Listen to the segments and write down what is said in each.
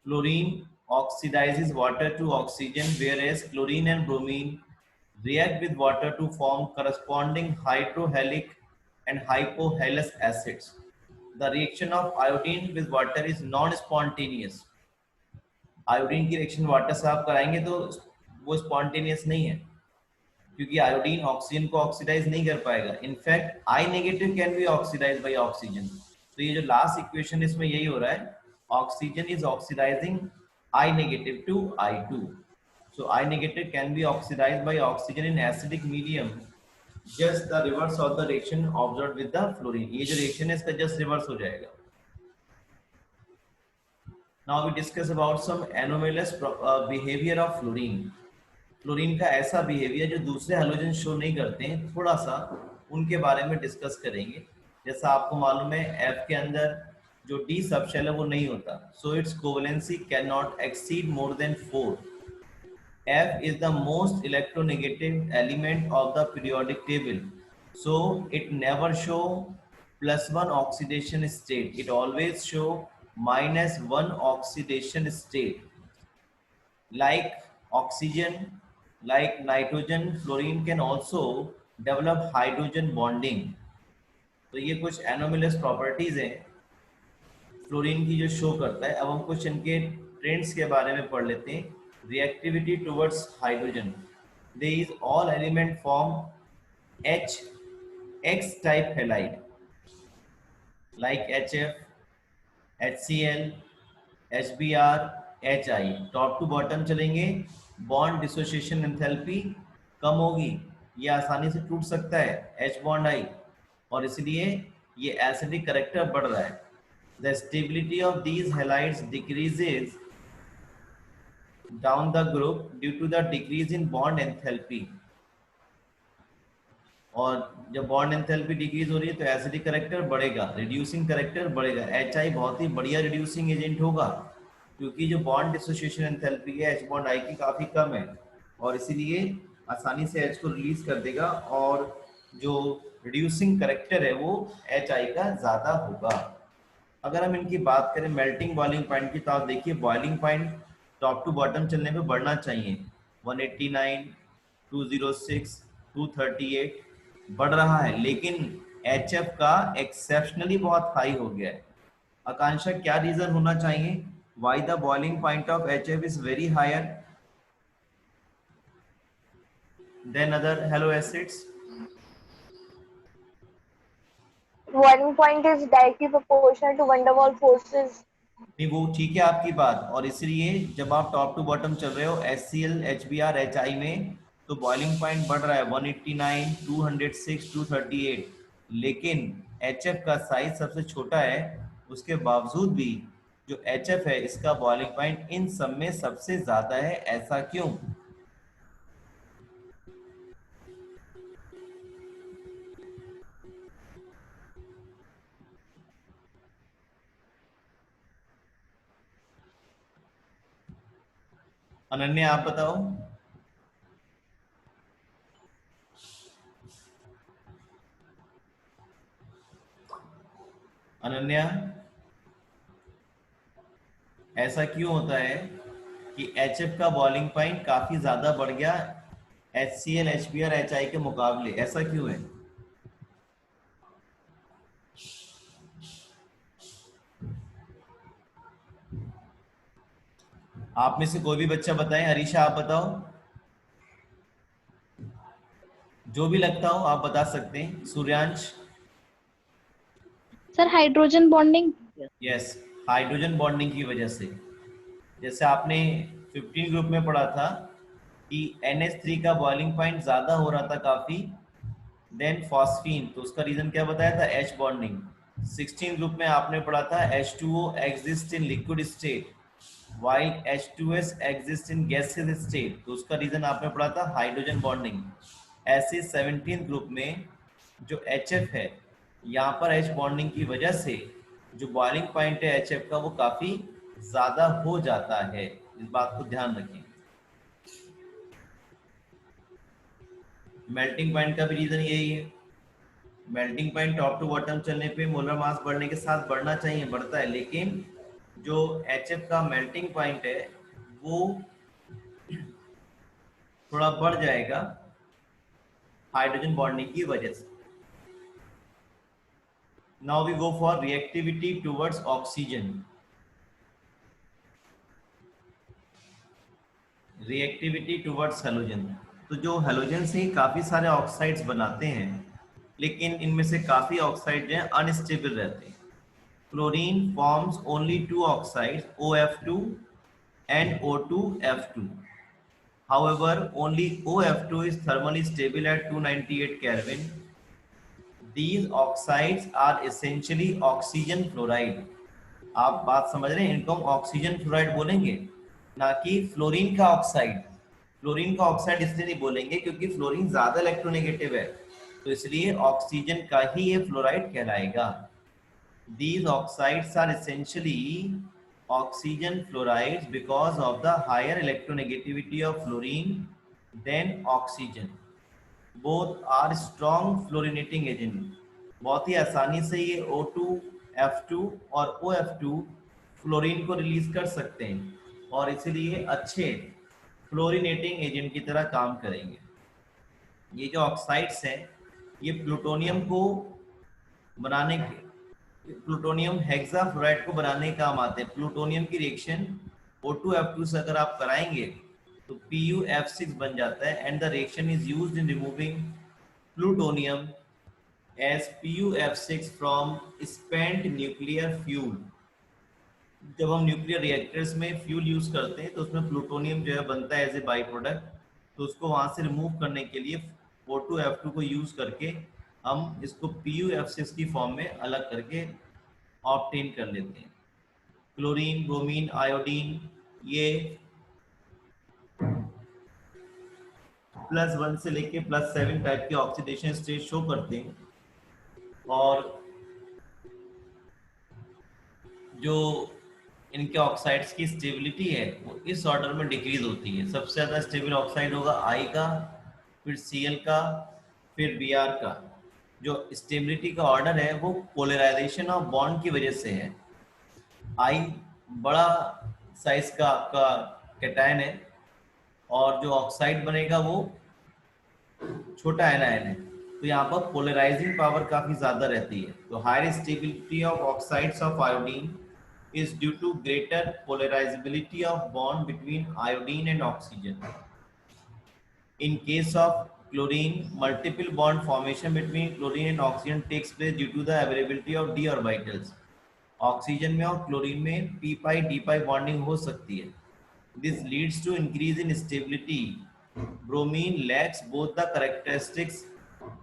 Fluorine oxidizes water to oxygen, whereas chlorine and bromine react with water to form corresponding hydrohalic and hypohalous acids. The reaction of iodine with water is non-spontaneous. Iodine की reaction water से आप कराएंगे तो वो spontaneous नहीं है, क्योंकि iodine oxygen को ऑक्सीडाइज नहीं कर पाएगा. In fact I negative can be oxidise by oxygen. तो ये जो लास्ट इक्वेशन इसमें यही हो रहा है, oxygen is oxidising I negative to I2. So I negative can be oxidized by oxygen in acidic medium. Just the reverse of the reaction observed with the fluorine. ये जो reaction है इसका just reverse हो जाएगा. Now we discuss about some anomalous behavior of fluorine. Fluorine का ऐसा behaviour जो दूसरे हैलोजन शो नहीं करते हैं, थोड़ा सा उनके बारे में डिस्कस करेंगे. जैसा आपको मालूम है F के अंदर जो D सबशेल है वो नहीं होता, so it's covalency can not exceed more than 4. F is the most electronegative element of the periodic table, so it never show +1 oxidation state. It always show -1 oxidation state. Like oxygen, like nitrogen, fluorine can also develop hydrogen bonding. तो ये कुछ anomalous properties हैं fluorine की जो show करता है. अब हम कुछ इनके ट्रेंड्स के बारे में पढ़ लेते हैं. reactivity towards hydrogen. These all element form X type halide like HF, HCl, HBr, HI. Top to bottom चलेंगे, बॉन्ड डिसोसिएशन एंथैल्पी कम होगी, ये आसानी से टूट सकता है H बॉन्ड I, और इसलिए ये एसिडिक कैरेक्टर बढ़ रहा है. The stability of these halides decreases down the group due to the decrease in bond enthalpy. और जब बॉन्ड एंथैल्पी डिक्रीज हो रही है तो एसिडिक कैरेक्टर बढ़ेगा, रिड्यूसिंग कैरेक्टर बढ़ेगा. HI बहुत ही बढ़िया रिड्यूसिंग एजेंट होगा, क्योंकि जो बॉन्ड डिसोसिएशन एंथैल्पी है H बॉन्ड I की काफी कम है, और इसीलिए आसानी से H को रिलीज कर देगा, और जो रिड्यूसिंग कैरेक्टर है वो HI का ज्यादा होगा. अगर हम इनकी बात करें मेल्टिंग बॉइलिंग पॉइंट की, तो आप देखिए boiling point top to bottom चलने पे बढ़ना चाहिए. 189, 206, 238 बढ़ रहा है, लेकिन HF का एक्सेप्शनली बहुत हाई हो गया है. आकांक्षा क्या रीजन होना चाहिए? Why the boiling point of HF is very higher than other halo acids? Boiling point is directly proportional to van der Waals forces. नहीं, वो ठीक है आपकी बात, और इसलिए जब आप टॉप टू बॉटम चल रहे हो HCl, HBr, HI में, तो बॉइलिंग पॉइंट बढ़ रहा है 189, 206, 238, लेकिन HF का साइज सबसे छोटा है. उसके बावजूद भी जो HF है इसका बॉइलिंग पॉइंट इन सब में सबसे ज्यादा है. ऐसा क्यों? अनन्या आप बताओ. अनन्या, ऐसा क्यों होता है कि HF का बॉइलिंग पॉइंट काफी ज्यादा बढ़ गया HCl, HBr, HI के मुकाबले? ऐसा क्यों है? आप में से कोई भी बच्चा बताएं. हरीशा आप बताओ, जो भी लगता हो आप बता सकते हैं. Suryansh? Sir hydrogen bonding. Yes, hydrogen bonding की वजह से. जैसे आपने 15 ग्रुप में पढ़ा था कि NH3 का बॉइलिंग पॉइंट ज्यादा हो रहा था काफी देन फॉस्फीन, तो उसका रीजन क्या बताया था? H bonding. 16 ग्रुप में आपने पढ़ा था H2O exist in liquid state while H2S exists in gaseous state, तो उसका रीजन आपने पढ़ा था हाइड्रोजन बॉन्डिंग. ऐसे 17 ग्रुप में जो HF है, यहाँ पर H बॉन्डिंग की वजह से जो बॉइलिंग पॉइंट है HF का वो काफी ज्यादा हो जाता है. इस बात को ध्यान रखें. मेल्टिंग पॉइंट का भी रीजन यही है. Melting point top to bottom चलने पे मोलर मास बढ़ने के साथ बढ़ना चाहिए, बढ़ता है, लेकिन जो HF का मेल्टिंग पॉइंट है वो थोड़ा बढ़ जाएगा हाइड्रोजन बॉन्डिंग की वजह से। Now we go for reactivity towards oxygen. Reactivity towards halogen, तो जो हेलोजन से ही काफी सारे ऑक्साइड्स बनाते हैं, लेकिन इनमें से काफी ऑक्साइड जो है अनस्टेबल रहते हैं। Chlorine forms only two oxides OF2 and O2F2. However, only OF2 is thermally stable at 298 Kelvin. These oxides are essentially oxygen fluoride. आप बात समझ रहे हैं, इनको हम ऑक्सीजन फ्लोराइड बोलेंगे, ना कि फ्लोरीन का ऑक्साइड। फ्लोरीन का ऑक्साइड इसलिए नहीं बोलेंगे क्योंकि फ्लोरीन ज्यादा इलेक्ट्रोनेगेटिव है, तो इसलिए ऑक्सीजन का ही ये फ्लोराइड कहलाएगा। These oxides are essentially oxygen fluorides because of the higher electronegativity of fluorine than oxygen. Both are strong fluorinating agent. बहुत ही आसानी से ये O2F2 और OF2 फ्लोरीन को रिलीज कर सकते हैं और इसीलिए अच्छे फ्लोरिनेटिंग एजेंट की तरह काम करेंगे। ये जो ऑक्साइड्स हैं ये प्लूटोनियम को बनाने के, प्लूटोनियम हेक्साफ्लोराइड को बनाने के काम आते हैं। प्लूटोनियम की रिएक्शन O2F2 से अगर आप कराएंगे तो PuF6 बन जाता है and the reaction is used in removing plutonium as PuF6 from spent nuclear fuel. जब हम न्यूक्लियर रिएक्टर्स में फ्यूल यूज करते हैं तो उसमें प्लूटोनियम जो है बनता है एज ए बाई प्रोडक्ट, तो उसको वहां से रिमूव करने के लिए O2F2 को यूज करके हम इसको PuF6 की फॉर्म में अलग करके ऑब्टेन कर लेते हैं। क्लोरीन, ब्रोमीन, आयोडीन ये +1 से लेके +7 टाइप के ऑक्सीडेशन स्टेट शो करते हैं और जो इनके ऑक्साइड्स की स्टेबिलिटी है वो इस ऑर्डर में डिक्रीज होती है। सबसे ज़्यादा स्टेबल ऑक्साइड होगा I का, फिर Cl का, फिर Br का। जो स्टेबिलिटी का ऑर्डर है वो पोलराइजेशन ऑफ बॉन्ड की वजह से है। I बड़ा साइज का आपका कैटायन है और जो ऑक्साइड बनेगा वो छोटा एनायन है, तो यहाँ पर पोलराइजिंग पावर काफी ज्यादा रहती है। तो higher stability of oxides of iodine is due to greater polarizability of bond between iodine and oxygen. In case of chlorine, multiple bond formation between chlorine and oxygen takes place due to the availability of d orbitals. Oxygen में और chlorine में p pi d pi bonding हो सकती है. This leads to increase in stability. Bromine lacks both the characteristics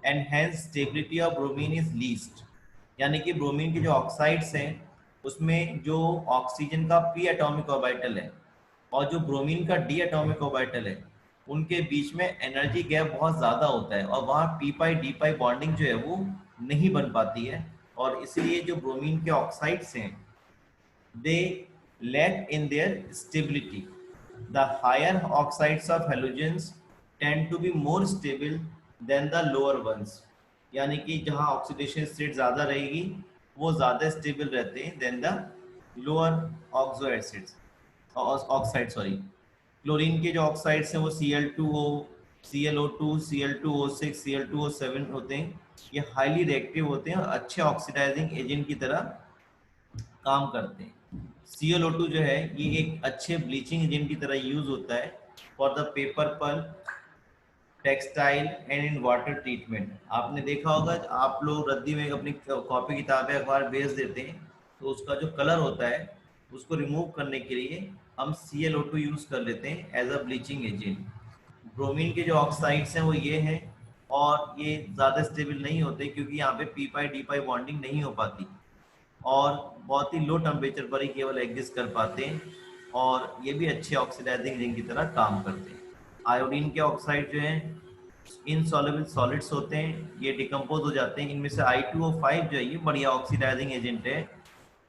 and hence stability of bromine is least. यानी कि bromine के जो ऑक्साइड्स हैं उसमें जो ऑक्सीजन का p एटॉमिक ऑर्बिटल है और जो ब्रोमीन का d एटॉमिक ऑर्बिटल है उनके बीच में एनर्जी गैप बहुत ज़्यादा होता है और वहाँ p पाई d पाई बॉन्डिंग जो है वो नहीं बन पाती है और इसलिए जो ब्रोमीन के ऑक्साइड्स हैं they lack in their stability. The higher oxides of halogens tend to be more stable than the lower ones, यानी कि जहाँ ऑक्सीडेशन स्टेट ज़्यादा रहेगी वो ज़्यादा स्टेबल रहते हैं than the lower oxo acids oxide sorry. Chlorine के जो ऑक्साइड्स हैं वो Cl2O, ClO2, Cl2O6, Cl2O7 होते हैं। ये हाईली रिएक्टिव होते हैं और अच्छे ऑक्सीडाइजिंग एजेंट की तरह काम करते हैं। ClO2 जो है ये एक अच्छे ब्लीचिंग एजेंट की तरह यूज होता है for the paper pulp, textile and in water treatment. आपने देखा होगा आप लोग रद्दी में अपनी कॉपी किताबें अखबार बेच देते हैं तो उसका जो कलर होता है उसको रिमूव करने के लिए हम ClO2 यूज कर लेते हैं as a bleaching agent. Bromine के जो ऑक्साइड्स हैं वो ये हैं और ये ज़्यादा स्टेबल नहीं होते क्योंकि यहाँ पे p पाई d पाई बॉन्डिंग नहीं हो पाती और बहुत ही लो टेम्परेचर पर ही केवल एग्जिस्ट कर पाते हैं और ये भी अच्छे ऑक्सीडाइजिंग एजेंट की तरह काम करते हैं। आयोडीन के ऑक्साइड जो हैं इनसॉल्युबल सॉलिड्स होते हैं, ये डिकम्पोज हो जाते हैं। इनमें से I2O5 जो है ये बढ़िया ऑक्सीडाइजिंग एजेंट है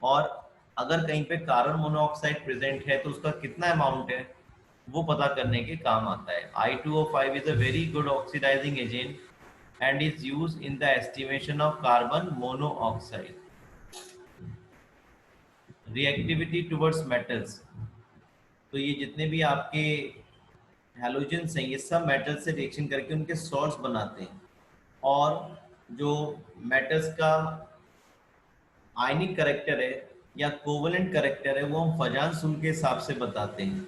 और अगर कहीं पे कार्बन मोनोऑक्साइड प्रेजेंट है तो उसका कितना अमाउंट है वो पता करने के काम आता है। I2O5 is a very good oxidising agent and is used in the estimation of carbon monoxide. Reactivity towards metals, तो ये जितने भी आपके हैलोजेंस हैं ये सब मेटल से रिएक्शन करके उनके सॉल्ट्स बनाते हैं, और जो मेटल्स का आयनिक करेक्टर है या कोवेलेंट करेक्टर है वो हम फजान रूल के हिसाब से बताते हैं।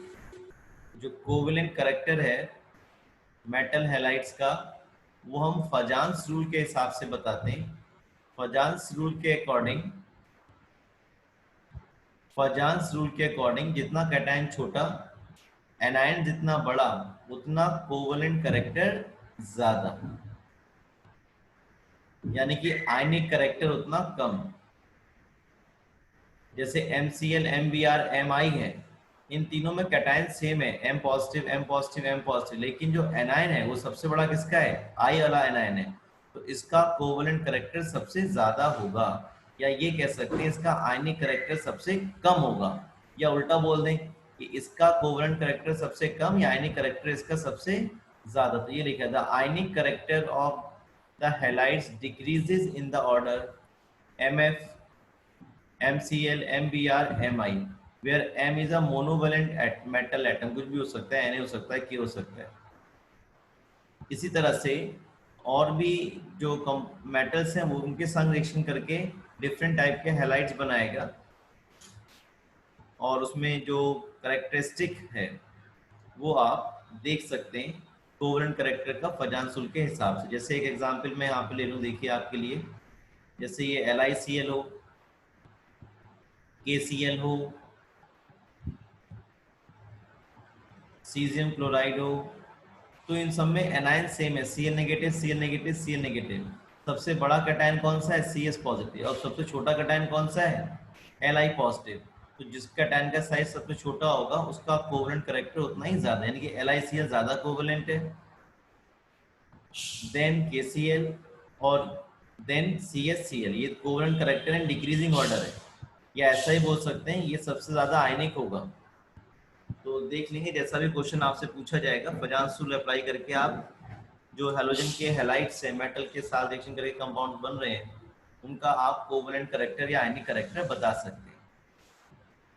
जो कोवेलेंट करेक्टर है मेटल हैलाइड्स का वो हम फजान्स रूल के हिसाब से बताते हैं। फजान्स रूल के अकॉर्डिंग जितना कैटायन छोटा, एनायन जितना बड़ा, उतना कोवेलेंट करेक्टर ज्यादा, यानी कि आयनिक करेक्टर उतना कम। जैसे MCl, MBr, Mi है, इन तीनों में कैटायन सेम है, M positive M positive M positive, लेकिन जो एनायन है वो सबसे बड़ा किसका है, I वाला एनायन है, तो इसका कोवेलेंट करेक्टर सबसे ज्यादा होगा, या ये कह सकते हैं इसका आयनिक करेक्टर सबसे कम होगा, या उल्टा बोल दें कि इसका कोवेलेंट करेक्टर सबसे कम या आयनिक करेक्टर इसका सबसे ज्यादा। तो ये लिखा था आयनिक character of the halides decreases in the order MF, MCl, MBr, Mi, where M is a monovalent metal atom, कुछ भी हो सकता है, Na हो सकता है, K हो सकता है। इसी तरह से और भी जो मेटल्स हैं वो उनके संग रिएक्शन करके डिफरेंट टाइप के हैलाइड्स बनाएगा, और उसमें जो करेक्टरिस्टिक है वो आप देख सकते हैं कोवेलेंट करेक्टर का फजान सूल के हिसाब से। जैसे एक एग्जांपल मैं यहाँ पे ले लूँ, देखिए आपके लिए, जैसे ये LiCl हो, KCl हो, सीजियम क्लोराइड हो, तो इन सब में एनायन सेम है, Cl negative Cl negative Cl negative. सबसे बड़ा कैटायन कौन सा है, CS पॉजिटिव, और सबसे छोटा कैटायन कौन सा है, Li पॉजिटिव। तो जिस कैटायन का साइज सबसे छोटा होगा उसका कोवेलेंट करेक्टर उतना ही ज्यादा, यानी कि LiCl ज्यादा कोवेलेंट है देन KCl और देन CHCl। ये covalent character in decreasing order है, या ऐसा ही बोल सकते हैं ये सबसे ज्यादा आयनिक होगा। तो देख लेंगे जैसा भी क्वेश्चन आपसे पूछा जाएगा, फजान रूल अप्लाई करके आप जो हैलोजन के हैलाइड्स है मेटल के साथ रिएक्शन करके कंपाउंड बन रहे हैं उनका आप कोवेलेंट करेक्टर या आयनिक करेक्टर बता सकते हैं।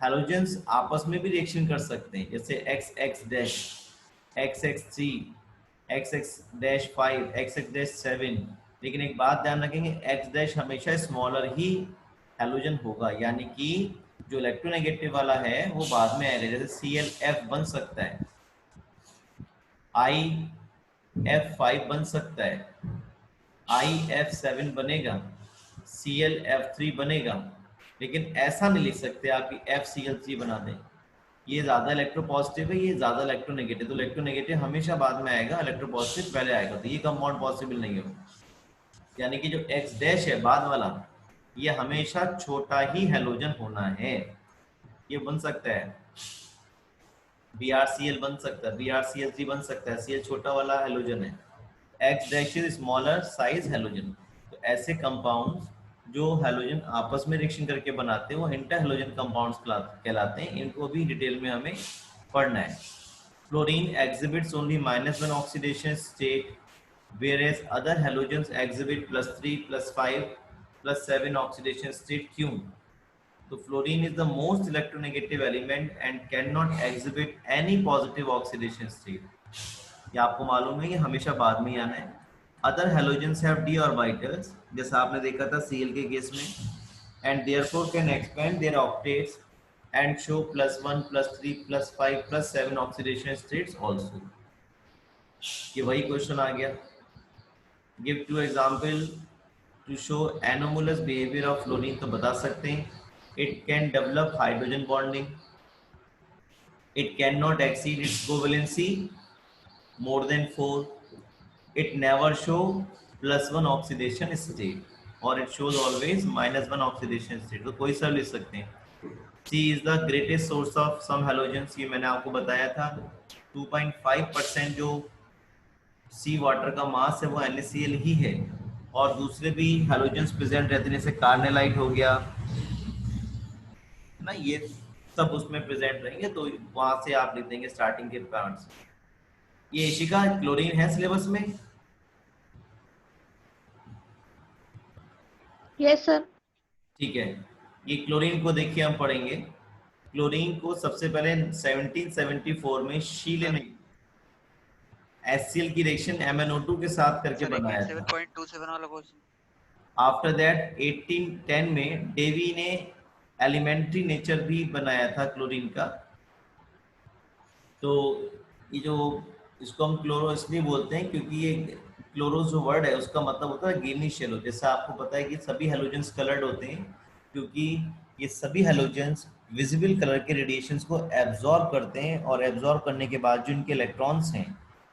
हैलोजेंस आपस में भी रिएक्शन कर सकते हैं, जैसे XX-, XX3, XX-5, XX-7, लेकिन एक बात ध्यान रखेंगे X- हमेशा स्मॉलर ही हैलोजन होगा, यानी कि जो इलेक्ट्रोनेगेटिव वाला है वो बाद में आएगा। जैसे ClF बन सकता है, IF5 बन सकता है, IF7 बनेगा, ClF3 बनेगा, लेकिन ऐसा नहीं लिख सकते आप कि FCl3 बना दें। ये ज्यादा इलेक्ट्रोपॉजिटिव है, ये ज्यादा इलेक्ट्रोनेगेटिव, तो इलेक्ट्रोनेगेटिव हमेशा बाद में आएगा, इलेक्ट्रोपॉजिटिव पहले आएगा, तो ये कंपाउंड पॉसिबल नहीं है। यानी कि जो X- है बाद वाला ये हमेशा छोटा ही हैलोजन होना है। ये बन सकता है BrCl बन सकता है, BrCl3 बन सकता है, Cl छोटा वाला हैलोजन है, X- is smaller size halogen. तो ऐसे कंपाउंड्स जो हैलोजन आपस में रिएक्शन करके बनाते हैं वो इंटर हैलोजन कंपाउंड्स कहलाते हैं। इनको भी डिटेल में हमें पढ़ना है। Fluorine exhibits only -1 oxidation state whereas other halogens exhibit +3, +5, +7 oxidation state। क्यों? तो fluorine is the most electronegative element and can not exhibit any positive oxidation state. ये आपको मालूम है, ये हमेशा बाद में ही आना है। Other halogens have d orbitals, जैसा आपने देखा था Cl के केस में, and therefore can expand their octets and show +1, +3, +5, +7 oxidation states also. ये वही क्वेश्चन आ गया। Give 2 example to show anomalous behaviour of fluorine. तो बता सकते हैं it can develop hydrogen bonding, it cannot exceed its covalency more than 4, it never show +1 oxidation state or it shows always -1 oxidation state। तो कोई सा लिख सकते हैं। C is the greatest source of some halogens, ये मैंने आपको बताया था। 2.5% जो सी वाटर का मास है वो NaCl ही है, और दूसरे भी हैलोजेंस प्रेजेंट रहते हैं जैसे कार्नेलाइट हो गया ना, ये सब उसमें प्रेजेंट रहेंगे, तो वहां से आप लिख देंगे स्टार्टिंग के पार्ट्स। ये इशिका क्लोरीन है सिलेबस में? Yes sir. ठीक है, ये क्लोरीन को देखिए हम पढ़ेंगे। क्लोरीन को सबसे पहले 1774 में शीले ने HCl की रिएक्शन MnO2 के साथ करके सर एक बनाया मिनट, था। 7.27 वाला क्वेश्चन। आफ्टर दैट 1810 में डेवी ने एलिमेंट्री नेचर भी बनाया था क्लोरीन का। तो ये जो इसको हम क्लोरो इसलिए बोलते हैं क्योंकि ये क्लोरो जो वर्ड है उसका मतलब होता है ग्रीनिश येलो। जैसा आपको पता है कि सभी हेलोजेंस कलर्ड होते हैं क्योंकि ये सभी हेलोजेंस विजिबल कलर के रेडिएशंस को एब्जॉर्ब करते हैं और एब्जॉर्ब करने के बाद जो इनके इलेक्ट्रॉन्स हैं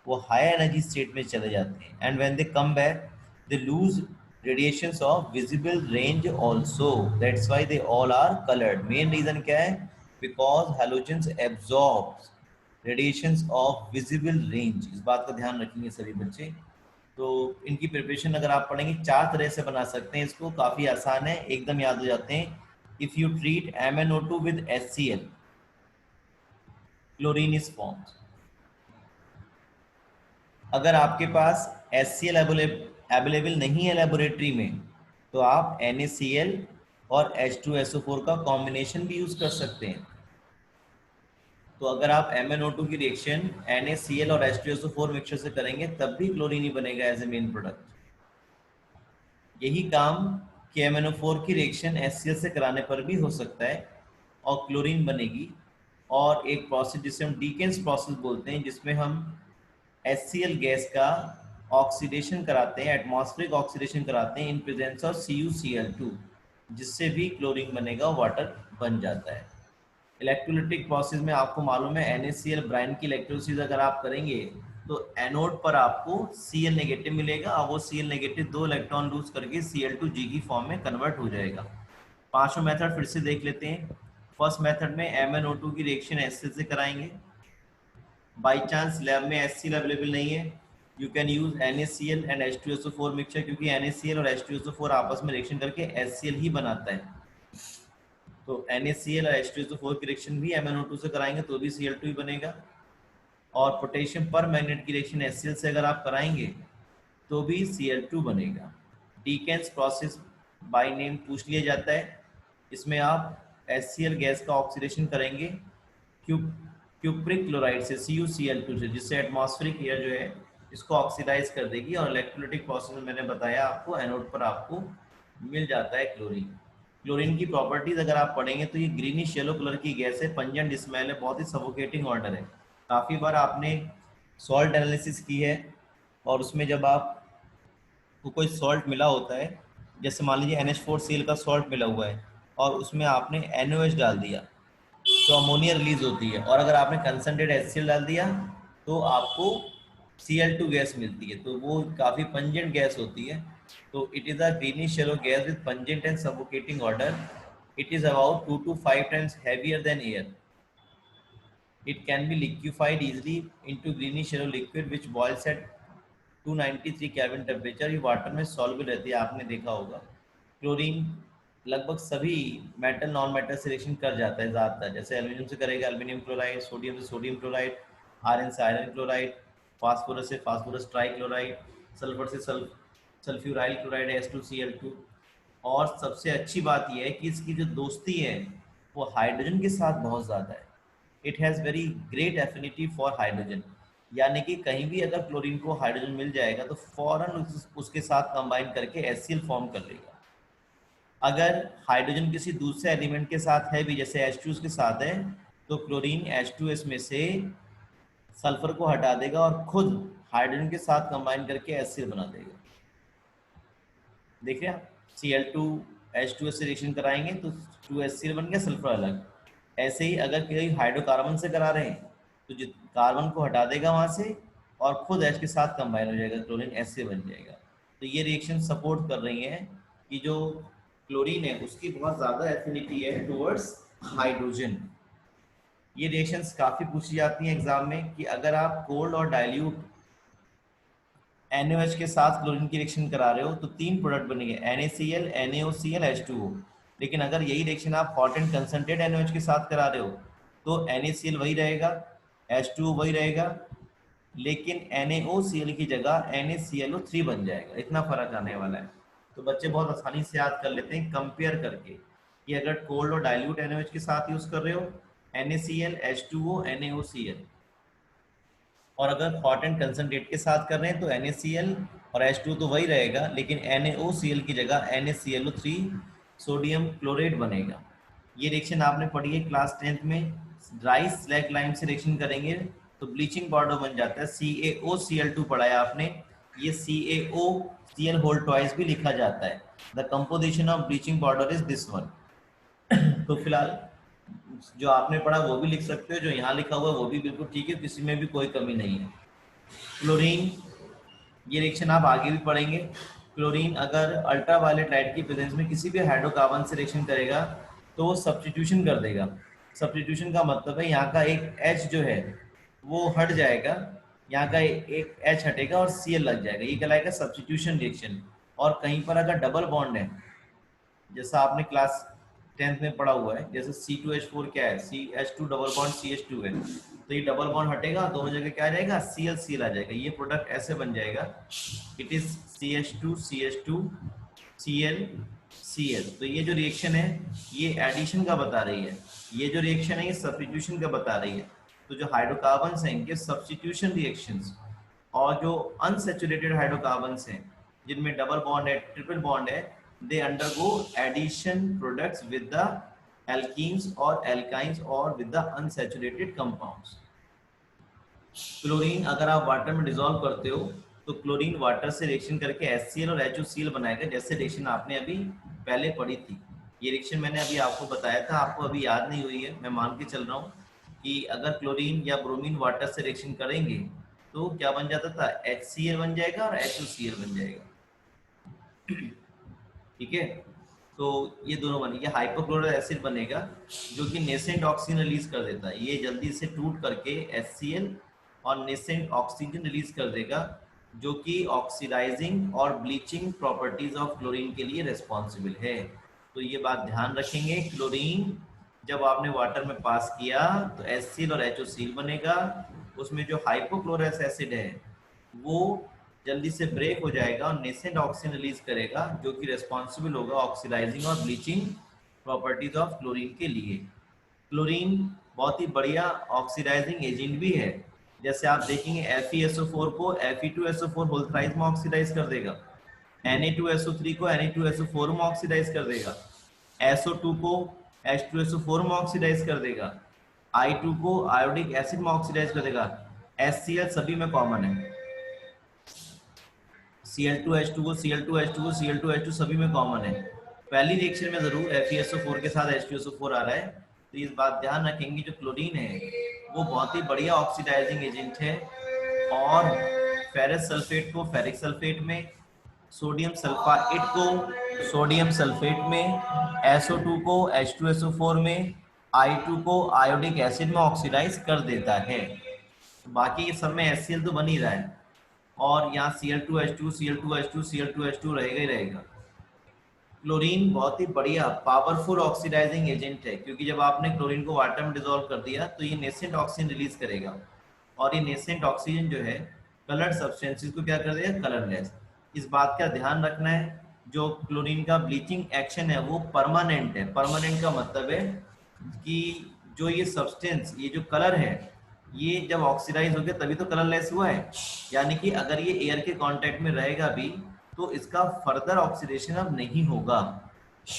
वो हाई एनर्जी स्टेट में चले जाते हैं and when they come back they lose radiations of visible range also. That's why they all are colored. Main reason क्या है? Because halogens absorbs radiations of visible range. इस बात का ध्यान रखेंगे सभी बच्चे। तो इनकी प्रिपरेशन अगर आप पढ़ेंगे 4 तरह से बना सकते हैं इसको, काफी आसान है, एकदम याद हो जाते हैं। If you treat MnO2 with HCl, chlorine is formed. अगर आपके पास HCl अवेलेबल नहीं है लेबोरेटरी में तो आप NaCl और H2SO4 का कॉम्बिनेशन भी यूज कर सकते हैं। तो अगर आप MnO2 की रिएक्शन NaCl और H2SO4 मिक्सचर से करेंगे तब भी क्लोरीन ही बनेगा एज ए मेन प्रोडक्ट। यही काम KMnO4 की रिएक्शन HCl से कराने पर भी हो सकता है और क्लोरीन बनेगी। और एक प्रोसेस जिसे हम डीकेन्स प्रोसेस बोलते हैं जिसमें हम HCl गैस का ऑक्सीडेशन कराते हैं, एटमॉस्फेरिक ऑक्सीडेशन कराते हैं इन प्रेजेंस ऑफ CuCl2, जिससे भी क्लोरीन बनेगा, वाटर बन जाता है। इलेक्ट्रोलिटिक प्रोसेस में आपको मालूम है NaCl ब्राइन की इलेक्ट्रोलिसिस अगर आप करेंगे तो एनोड पर आपको Cl नेगेटिव मिलेगा और वो Cl नेगेटिव 2 इलेक्ट्रॉन लूज करके Cl2G की फॉर्म में कन्वर्ट हो जाएगा। पांचों मेथड फिर से देख लेते हैं। फर्स्ट मेथड में MnO2 की रिएक्शन HCl से कराएंगे। बाई चांस लैब में HCl अवेलेबल नहीं है, you can use NaCl and H2SO4 mixture, क्योंकि NaCl और H2SO4 आपस में रिएक्शन करके HCl ही बनाता है। तो NaCl और H2SO4 की रिएक्शन भी MnO2 से कराएंगे तो भी Cl2 ही बनेगा। और पोटेशियम पर मैग्नेट की रिएक्शन HCl से अगर आप कराएंगे तो भी Cl2 बनेगा। डीकेन्स प्रोसेस बाय नेम पूछ लिया जाता है। इसमें आप HCl गैस का ऑक्सीडेशन करेंगे क्यूप्रिक क्लोराइड से CuCl2 से, जिससे एटमॉस्फेरिक एयर जो है इसको ऑक्सीडाइज कर देगी और इलेक्ट्रोलिटिक प्रोसेस में मैंने बताया आपको एनोड पर आपको मिल जाता है क्लोरीन। क्लोरीन की प्रॉपर्टीज अगर आप पढ़ेंगे तो ये ग्रीनिश येलो कलर की गैस है, पंजेंट स्मेल है, बहुत ही सफोकेटिंग ऑर्डर है। काफ़ी बार आपने सॉल्ट एनालिसिस की है और उसमें जब आपको कोई सॉल्ट मिला होता है, जैसे मान लीजिए NH4Cl का सॉल्ट मिला हुआ है और उसमें आपने NaOH डाल दिया तो अमोनिया रिलीज होती है, और अगर आपने कंसनट्रेट HCl डाल दिया तो आपको Cl2 गैस मिलती है। तो वो काफ़ी पंजेंट गैस होती है। तो it is a greenish yellow gas with pungent and suffocating order. It is about 2 to 5 times heavier than air. It can be liquefied easily into greenish yellow liquid which boils at 293 kelvin temperature. ये water में soluble रहती है, आपने देखा होगा। Chlorine लगभग सभी metal non metal से रिएक्शन कर जाता है ज़्यादातर, जैसे एल्यूमिनियम से करेगा एल्यूमिनियम क्लोराइड, सोडियम से सोडियम क्लोराइड, आयरन से आयरन क्लोराइड, फास्फोरस से फास्फोरस ट्राइक्लोराइड, सल्फर से सल्फ्यूराइल क्लोराइड H2Cl2। और सबसे अच्छी बात यह है कि इसकी जो दोस्ती है वो हाइड्रोजन के साथ बहुत ज़्यादा है। It has very great affinity for hydrogen, यानी कि कहीं भी अगर क्लोरीन को हाइड्रोजन मिल जाएगा तो फौरन उसके साथ कंबाइन करके HCl फॉर्म कर लेगा। अगर हाइड्रोजन किसी दूसरे एलिमेंट के साथ है भी, जैसे H2 के साथ है, तो क्लोरीन H2S में से सल्फर को हटा देगा और खुद हाइड्रोजन के साथ कंबाइन करके HCl बना देगा। देखिए आप Cl2 H2S से रिएक्शन कराएंगे तो 2HCl बन गया, सल्फर अलग। ऐसे ही अगर कोई हाइड्रोकार्बन से करा रहे हैं तो जो कार्बन को हटा देगा वहां से और खुद H के साथ कंबाइन हो जाएगा, क्लोरीन HCl बन जाएगा। तो ये रिएक्शन सपोर्ट कर रही है कि जो क्लोरीन है उसकी बहुत ज़्यादा एफिनिटी है टुवर्ड्स हाइड्रोजन। ये रिएक्शंस काफ़ी पूछी जाती हैं एग्जाम में कि अगर आप कोल्ड और डाइल्यूट NaOH के साथ क्लोरीन की रिएक्शन करा रहे हो तो 3 प्रोडक्ट बनेंगे, NaCl, NaOCl, H2O। लेकिन अगर यही रिएक्शन आप हॉट एंड कंसनट्रेट NaOH के साथ करा रहे हो तो NaCl वही रहेगा, H2O वही रहेगा, लेकिन NaOCl की जगह NaClO3 बन जाएगा। इतना फर्क आने वाला है। तो बच्चे बहुत आसानी से याद कर लेते हैं कंपेयर करके कि अगर कोल्ड और डाइल्यूट NaOH के साथ यूज कर रहे हो NaCl H2O NaOCl, और अगर हॉट एंड कंसनट्रेट के साथ कर रहे हैं तो NaCl और H2 तो वही रहेगा, लेकिन NaOCl की जगह NaClO3 सोडियम क्लोराइड बनेगा। ये रिएक्शन आपने पढ़ी है क्लास 10th में, ड्राई स्लैग लाइम से रिएक्शन करेंगे तो ब्लीचिंग पाउडर बन जाता है। CaOCl2 पढ़ा है आपने, ये CaOCl होल ट्वाइस भी लिखा जाता है। The composition of bleaching powder is this one. तो फिलहाल जो आपने पढ़ा वो भी लिख सकते हो, जो यहाँ लिखा हुआ है वो भी बिल्कुल ठीक है, किसी में भी कोई कमी नहीं है। क्लोरीन, ये रिएक्शन आप आगे भी पढ़ेंगे। क्लोरीन अगर अल्ट्रावायलेट लाइट की प्रेजेंस में किसी भी हाइड्रोकार्बन से रिएक्शन करेगा तो वो सब्स्टिट्यूशन कर देगा। सब्स्टिट्यूशन का मतलब है यहाँ का एक H जो है वो हट जाएगा, यहाँ का एक H हटेगा और Cl लग जाएगा, ये कहलाएगा सब्स्टिट्यूशन रिएक्शन। और कहीं पर अगर डबल बॉन्ड है, जैसा आपने क्लास 10th में पढ़ा हुआ है, जैसे C2H4 क्या है, CH2 डबल बॉन्ड CH2 है, तो ये डबल बॉन्ड हटेगा, दोनों जगह क्या रहेगा, Cl आ जाएगा। ये प्रोडक्ट ऐसे बन जाएगा, इट इज CH2 Cl। तो ये जो रिएक्शन है ये एडिशन का बता रही है, ये जो रिएक्शन है ये सब्स्टिट्यूशन का बता रही है। तो जो हाइड्रोकार्बन्स हैं इनके सब्स्टिट्यूशन रिएक्शंस, और जो अनसैचुरेटेड हाइड्रोकार्बन्स हैं जिनमें डबल बॉन्ड है, ट्रिपल बॉन्ड है, they undergo addition products with the alkenes or alkynes or with the unsaturated compounds। Chlorine अगर आप वाटर में डिसॉल्व करते हो तो क्लोरीन वाटर से रिएक्शन करके HCl और HOCl बनाएगा, जैसे रिएक्शन आपने अभी पहले पढ़ी थी। ये रिएक्शन मैंने अभी आपको बताया था, आपको अभी याद नहीं हुई है, मैं मान के चल रहा हूँ कि अगर क्लोरीन या ब्रोमीन वाटर से रिएक्शन करेंगे तो क्या बन जाता था, HCl बन जाएगा और HOCl बन जाएगा। ठीक है, तो ये दोनों बने, ये हाइपोक्लोराइड एसिड बनेगा जो कि नेसेंट ऑक्सीजन रिलीज कर देता है, ये जल्दी से टूट करके HCl और नेसेंट ऑक्सीजन रिलीज कर देगा, जो कि ऑक्सीडाइजिंग और ब्लीचिंग प्रॉपर्टीज ऑफ क्लोरीन के लिए रिस्पॉन्सिबल है। तो ये बात ध्यान रखेंगे, क्लोरीन जब आपने वाटर में पास किया तो HCl और HOCl बनेगा, उसमें जो हाइपोक्लोरस एसिड है वो जल्दी से ब्रेक हो जाएगा और नेसेंट ऑक्सीजन रिलीज करेगा, जो कि रिस्पॉन्सिबल होगा ऑक्सीडाइजिंग और ब्लीचिंग प्रॉपर्टीज ऑफ क्लोरीन के लिए। क्लोरीन बहुत ही बढ़िया ऑक्सीडाइजिंग एजेंट भी है, जैसे आप देखेंगे FeSO4 को Fe2SO4 होल थ्राइस में ऑक्सीडाइज कर देगा, Na2SO3 को Na2SO4 में ऑक्सीडाइज कर देगा, SO2 को H2SO4 में ऑक्सीडाइज कर देगा, I2 को आयोडिक एसिड में ऑक्सीडाइज कर देगा, HCl सभी में कॉमन है, Cl2H2O Cl2H2O Cl2H2 सभी में कॉमन है। पहली रिएक्शन में जरूर FeSO4 के साथ H2SO4 आ रहा है, तो इस बात ध्यान रखेंगे जो क्लोरीन है वो बहुत ही बढ़िया ऑक्सीडाइजिंग एजेंट है, और फेरस सल्फेट को फेरिक सल्फेट में, सोडियम सल्फाइड को सोडियम सल्फेट में, SO2 को H2SO4 में, I2 को आयोडिक एसिड में ऑक्सीडाइज कर देता है। बाकी सब में HCl तो बन ही रहा है, और यहाँ Cl2H2 Cl2H2 Cl2H2 रहेगा ही रहेगा। क्लोरीन बहुत ही बढ़िया पावरफुल ऑक्सीडाइजिंग एजेंट है, क्योंकि जब आपने क्लोरीन को वाटर में डिसॉल्व कर दिया तो ये नेसेंट ऑक्सीजन रिलीज करेगा, और ये नेसेंट ऑक्सीजन जो है कलर्ड सब्सटेंसेस को क्या कर देगा, कलरलेस। इस बात का ध्यान रखना है, जो क्लोरीन का ब्लीचिंग एक्शन है वो परमानेंट है। परमानेंट का मतलब है कि जो ये सब्सटेंस, ये जो कलर है, ये जब ऑक्सीडाइज हो गया तभी तो कलरलेस हुआ है, यानी कि अगर ये एयर के कांटेक्ट में रहेगा भी तो इसका फर्दर ऑक्सीडेशन अब नहीं होगा।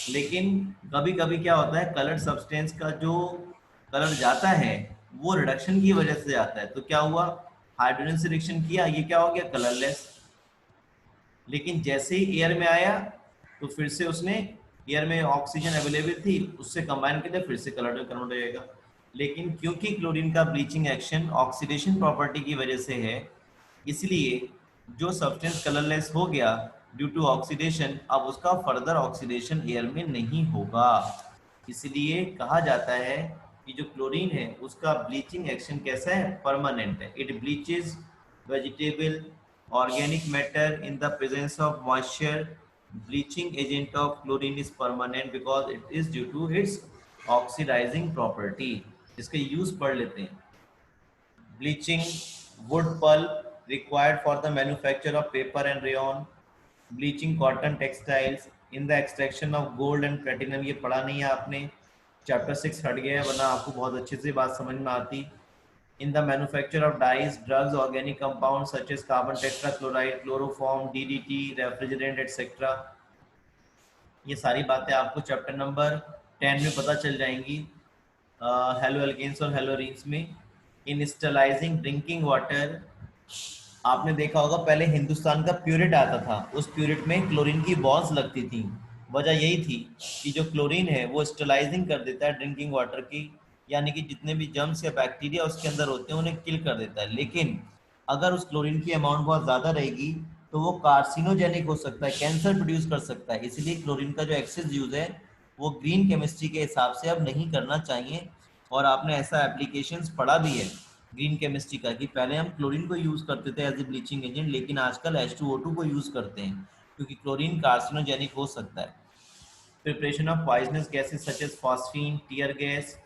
लेकिन कभी कभी क्या होता है, कलर्ड सब्सटेंस का जो कलर जाता है वो रिडक्शन की वजह से जाता है, तो क्या हुआ, हाइड्रोजन से रिएक्शन किया, ये क्या हो गया, कलरलेस। लेकिन जैसे ही एयर में आया तो फिर से उसने, एयर में ऑक्सीजन अवेलेबल थी, उससे कंबाइन कर दिया, फिर से कलर में कन्वर्ट हो जाएगा। लेकिन क्योंकि क्लोरीन का ब्लीचिंग एक्शन ऑक्सीडेशन प्रॉपर्टी की वजह से है, इसलिए जो सब्सटेंस कलरलेस हो गया ड्यू टू ऑक्सीडेशन, अब उसका फर्दर ऑक्सीडेशन एयर में नहीं होगा। इसलिए कहा जाता है कि जो क्लोरीन है उसका ब्लीचिंग एक्शन कैसा है, परमानेंट है। It bleaches vegetable organic matter in the presence of moisture। Bleaching agent of chlorine is permanent because it is due to its oxidizing property। इसके यूज पढ़ लेते हैं। Bleaching wood pulp required for the manufacture of paper and rayon। Bleaching cotton textiles। In the extraction of gold and platinum, ये पढ़ा नहीं है आपने, chapter 6 हट गया है, वरना आपको बहुत अच्छे से बात समझ में आती। In the manufacture of dyes, drugs, organic compound such as carbon tetrachloride, chloroform, DDT, refrigerant etcetera, ये सारी बातें आपको चैप्टर नंबर 10 में पता चल जाएंगी, हेलो एल्केन्स और हेलोरीन्स में। इन स्टरलाइजिंग ड्रिंकिंग वाटर, आपने देखा होगा पहले हिंदुस्तान का प्यूरिट आता था, उस प्यूरिट में क्लोरीन की बॉल्स लगती थी। वजह यही थी कि जो क्लोरीन है वो स्टरलाइजिंग कर देता है ड्रिंकिंग वाटर की, यानी कि जितने भी जर्म्स या बैक्टीरिया उसके अंदर होते हैं उन्हें किल कर देता है। लेकिन अगर उस क्लोरीन की अमाउंट बहुत ज़्यादा रहेगी तो वो कार्सिनोजेनिक हो सकता है, कैंसर प्रोड्यूस कर सकता है। इसलिए क्लोरीन का जो एक्सेस यूज है वो ग्रीन केमिस्ट्री के हिसाब से अब नहीं करना चाहिए। और आपने ऐसा एप्लीकेशंस पढ़ा भी है ग्रीन केमिस्ट्री का कि पहले हम क्लोरीन को यूज करते थे एज ए ब्लीचिंग एजेंट, लेकिन आजकल H2O2 को यूज करते हैं क्योंकि क्लोरीन कार्सिनोजेनिक हो सकता है। Preparation of poisonous gases such as phosphine, tear gas,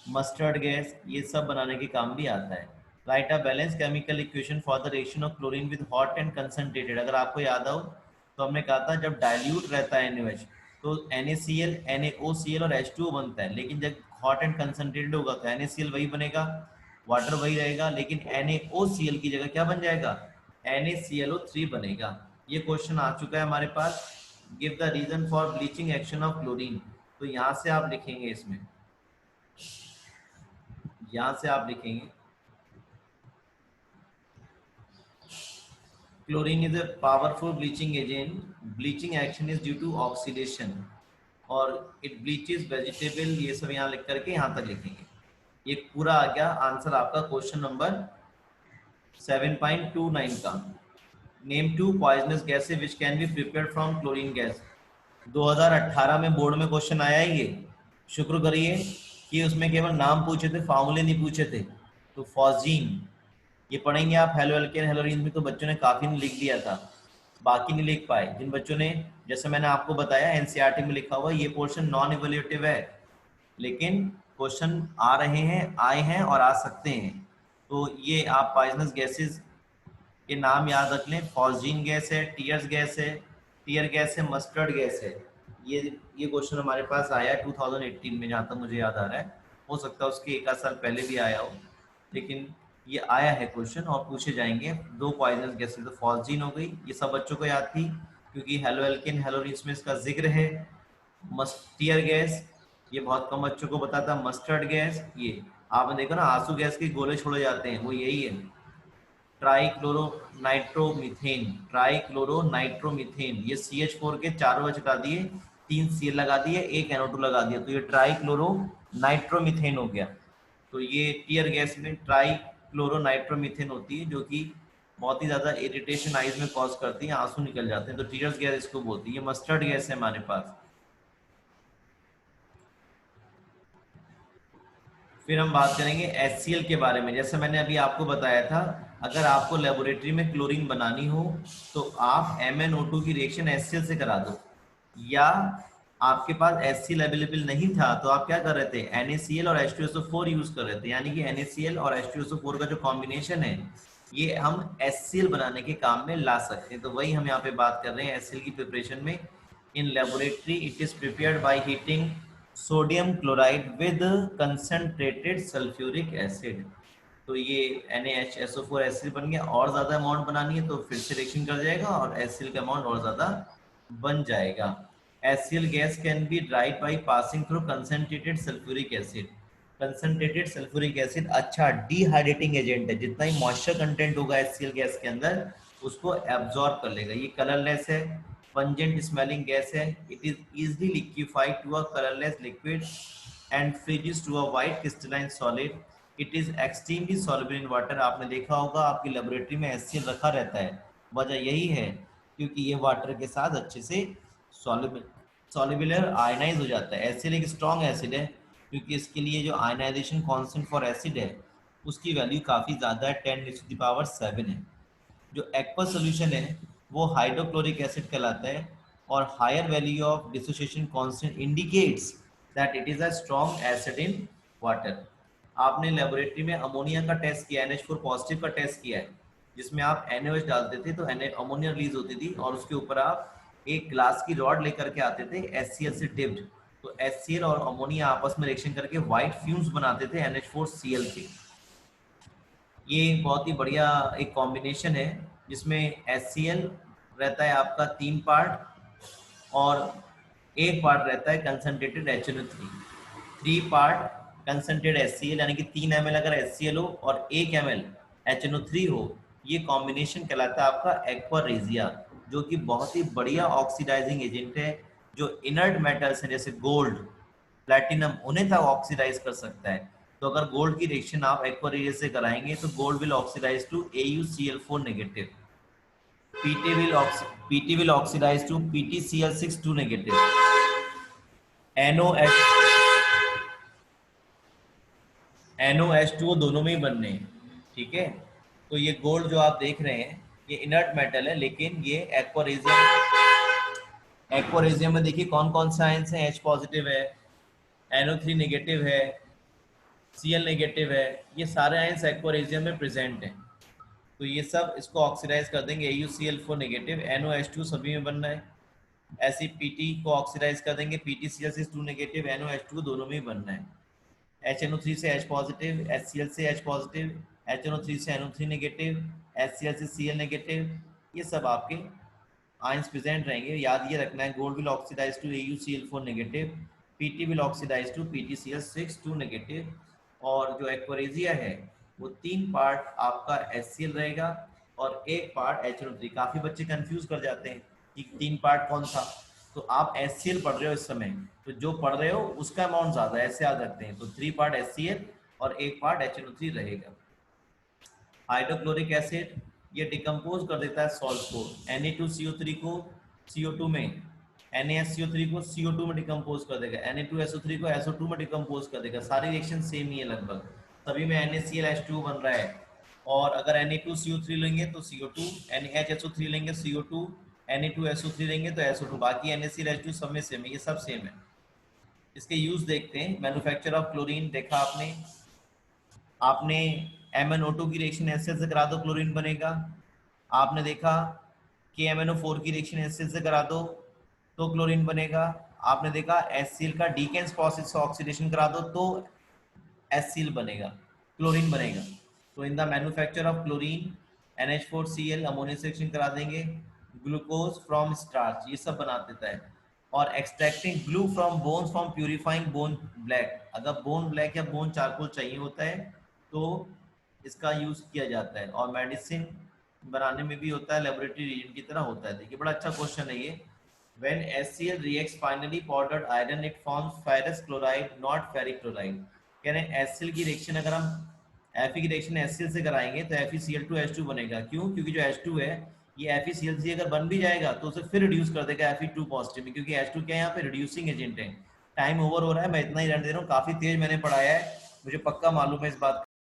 mustard gas, ये सब बनाने के काम भी आता है। Write a balance chemical equation for the reaction of chlorine with hot and concentrated, अगर आपको याद हो तो हमने कहा था जब डाइल्यूट रहता है NaOH तो NaCl, NaOCl और H2O बनता है, लेकिन जब हॉट एंड कंसंट्रेटेड होगा तो NaCl वही बनेगा, वाटर वही रहेगा, लेकिन NaOCl की जगह क्या बन जाएगा, NaClO3 बनेगा। ये क्वेश्चन आ चुका है हमारे पास। Give the reason for bleaching action of chlorine, तो यहाँ से आप लिखेंगे, इसमें यहाँ से आप लिखेंगे chlorine is a powerful bleaching agent, bleaching action is due to oxidation और इट ब्लीचेस वेजिटेबल, ये सब यहाँ लिख करके यहाँ तक लिखेंगे। ये पूरा आ गया आंसर आपका क्वेश्चन नंबर 7.29 का। Name 2 poisonous gases which can be prepared from chlorine gas, 2018 में बोर्ड में क्वेश्चन आया है ये, शुक्र करिए कि उसमें केवल नाम पूछे थे, फार्मूले नहीं पूछे थे। तो फॉस्जीन ये पढ़ेंगे आप, हेलो एल्केन हेलोरीन में तो बच्चों ने काफी लिख दिया था, बाकी नहीं लिख पाए। जिन बच्चों ने, जैसे मैंने आपको बताया एनसीईआरटी में लिखा हुआ ये पोर्शन नॉन इवैल्यूएटिव है, लेकिन क्वेश्चन आ रहे हैं, आए हैं और आ सकते हैं। तो ये आप पॉइजनस गैसेस के नाम याद रख लें, फॉस्जीन गैस है, टीयर्स गैस है, टीयर गैस है, मस्टर्ड गैस है। ये क्वेश्चन हमारे पास आया 2018 में, जहाँ तक मुझे याद आ रहा है, हो सकता है उसके एक आध साल पहले भी आया हो, लेकिन ये आया है क्वेश्चन और पूछे जाएंगे। 2 पॉइजनस गैसेस, तो फॉस्जीन हो गई, ये सब बच्चों को याद थी क्योंकि हेलो एल्केन हेलोरीन्स में इसका जिक्र है। टीयर गैस ये बहुत कम बच्चों को पता था। मस्टर्ड गैस, ये आपने देखा ना आंसू गैस के गोले छोड़े जाते हैं, वो यही है। ट्राइक्लोरोनाइट्रोमीथेन, ट्राइक्लोरोनाइट्रोमीथेन, ये CH4 के चारों H हटा दिए, 3 Cl लगा दिए, एक NO2 लगा दिया, तो ये ट्राइक्लोरोनाइट्रोमीथेन हो गया। तो ये टीयर गैस में ट्राइक्लोरोनाइट्रोमीथेन होती है, जो कि बहुत ही ज्यादा इरिटेशन आईज में कॉज करती है, आंसू निकल जाते हैं, तो टीयर्स गैस इसको बोलती है। ये मस्टर्ड गैस है हमारे पास। फिर हम बात करेंगे HCl के बारे में। जैसे मैंने अभी आपको बताया था, अगर आपको लेबोरेटरी में क्लोरीन बनानी हो तो आप MnO2 की रिएक्शन HCl से करा दो, या आपके पास HCl अवेलेबल नहीं था तो आप क्या कर रहे थे, NaCl और H2SO4 यूज कर रहे थे, यानी कि NaCl और H2SO4 का जो कॉम्बिनेशन है ये हम HCl बनाने के काम में ला सकते हैं। तो वही हम यहाँ पे बात कर रहे हैं HCl की प्रिपरेशन में। In laboratory it is prepared by heating sodium chloride with concentrated sulphuric acid. तो ये NaHSO4 एसिड बन गया, और ज्यादा अमाउंट बनानी है तो फिर से रिएक्शन कर जाएगा और HCl का अमाउंट और ज्यादा बन जाएगा। HCl gas can be dried by passing through concentrated sulphuric acid. Concentrated sulphuric acid अच्छा डिहाइड्रेटिंग एजेंट है, जितना ही मॉइस्चर कंटेंट होगा HCl गैस के अंदर उसको एब्जॉर्ब कर लेगा। ये कलरलेस है, पंजेंट स्मेलिंग गैस है, it is easily liquefied to a colourless liquid and freezes to a white crystalline solid. It is extremely soluble in water. आपने देखा होगा आपकी लेबोरेटरी में HCl रखा रहता है, वजह यही है क्योंकि ये वाटर के साथ अच्छे से सॉल्युबल और आयनाइज हो जाता है। HCl एक स्ट्रॉन्ग एसिड है क्योंकि इसके लिए जो आयनाइजेशन कांस्टेंट फॉर एसिड है उसकी वैल्यू काफ़ी ज़्यादा है, 10⁻⁷ है। जो एक्वा सोल्यूशन है वो हाइड्रोक्लोरिक एसिड कहलाता है, और higher value of dissociation constant indicates that it is a strong acid in water. आपने लेबोरेटरी में अमोनिया का टेस्ट किया, NH4 पॉजिटिव का टेस्ट किया है, जिसमें आप NaOH डालते थे तो अमोनिया रिलीज होती थी और उसके ऊपर आप एक ग्लास की रॉड लेकर के आते थे HCl से डिप्ड, तो HCl और अमोनिया आपस में रिएक्शन करके व्हाइट फ्यूम्स बनाते थे NH4Cl के। ये बहुत ही बढ़िया एक कॉम्बिनेशन है जिसमें HCl रहता है आपका 3 पार्ट और 1 पार्ट रहता है concentrated HNO3। 3 part concentrated HCl यानी कि 3 ml अगर HCl हो और 1 ml HNO3 हो, ये कॉम्बिनेशन कहलाता है आपका एक्वारेजिया, जो कि बहुत ही बढ़िया ऑक्सीडाइजिंग एजेंट है, जो इनर्ट मेटल्स हैं जैसे गोल्ड, प्लैटिनम, उन्हें तक ऑक्सीडाइज कर सकता है। तो अगर गोल्ड की रिएक्शन आप एक्वारेजिया से कराएंगे तो gold will oxidise to AuCl4 negative, PT will oxidize to PtCl6 2 negative, NOH2 दोनों में ही बनने हैं, ठीक है। तो ये गोल्ड जो आप देख रहे हैं ये इनर्ट मेटल है, लेकिन ये एक्वारेजियम में देखिए कौन कौन से आयंस हैं, H पॉजिटिव है, NO3 नेगेटिव है, Cl नेगेटिव है, ये सारे आयंस एक्वारेजियम में प्रेजेंट हैं। तो ये सब इसको ऑक्सीडाइज कर देंगे, AuCl4 नेगेटिव, NOH2 सभी में बनना है। ऐसे PT को ऑक्सीडाइज कर देंगे, PtCl6 2 नेगेटिव, NOH2 दोनों में ही बनना है। HNO3 से H पॉजिटिव, HCl से H पॉजिटिव, HNO3 से NO3 नेगेटिव, HCl से Cl नेगेटिव, ये सब आपके आयंस प्रेजेंट रहेंगे। याद ये रखना है, gold will oxidise to AuCl4 negative, PT will oxidise to PtCl6 2 negative, और जो एक्वारेजिया है वो 3 पार्ट आपका HCl रहेगा और 1 पार्ट HNO3। काफी बच्चे कंफ्यूज कर जाते हैं कि 3 पार्ट कौन सा, तो आप HCl पढ़ रहे हो इस समय, तो जो पढ़ रहे हो उसका अमाउंट ज्यादा है, ऐसे याद रखते हैं। तो 3 पार्ट HCl और 1 पार्ट HNO3 रहेगा। हाइड्रोक्लोरिक एसिड ये डिकम्पोज कर देता है सॉल्ट को, Na2CO3 को CO2 में, NaSCO3 को CO2 में डिकम्पोज कर देगा, Na2SO3 को SO2 में डिकम्पोज कर देगा। सारी रिएक्शन सेम ही है लगभग, सभी में NaClH2 बन रहा है। और अगर Na2CO3 लेंगे तो CO2, NaHSO3 लेंगे CO2, Na2SO3 लेंगे तो SO2, बाकी NaClH2 सब में सेम है, ये सब सेम है। इसके यूज देखते हैं। मैन्युफैक्चर ऑफ क्लोरीन देखा आपने MnO2 की रिएक्शन HCl से करा दो क्लोरीन बनेगा। आपने देखा कि MnO4 की रिएक्शन HCl से करा दो तो क्लोरीन बनेगा। आपने देखा HCl का डीकेन्स प्रोसेस से ऑक्सीडेशन करा दो तो HCl बनेगा, क्लोरीन बनेगा। तो इन the manufacture of chlorine NH4Cl ammonia से रिएक्शन करा देंगे, ग्लूकोज फ्रॉम स्टार्च, ये सब बना देता है। और extracting glue from bones from purifying bone black, अगर बोन ब्लैक या बोन चारकोल चाहिए होता है तो इसका यूज किया जाता है। और मेडिसिन बनाने में भी होता है, लेबोरेटरी रीजन की तरह होता है। देखिए बड़ा अच्छा क्वेश्चन है ये। When HCl reacts finally powdered iron it forms ferrous chloride not ferric chloride। कह रहे हैं HCl की रिएक्शन अगर हम Fe की रिएक्शन HCl से कराएंगे तो FeCl2H2 बनेगा। क्यों? क्योंकि जो H2 है ये FeCl3 अगर बन भी जाएगा तो उसे फिर रिड्यूस कर देगा Fe2 पॉजिटिव में, क्योंकि H2 क्या है यहाँ पे रिड्यूसिंग एजेंट है। टाइम ओवर हो रहा है, मैं इतना ही रहने दे रहा हूँ, काफी तेज मैंने पढ़ाया है, मुझे पक्का मालूम है इस बात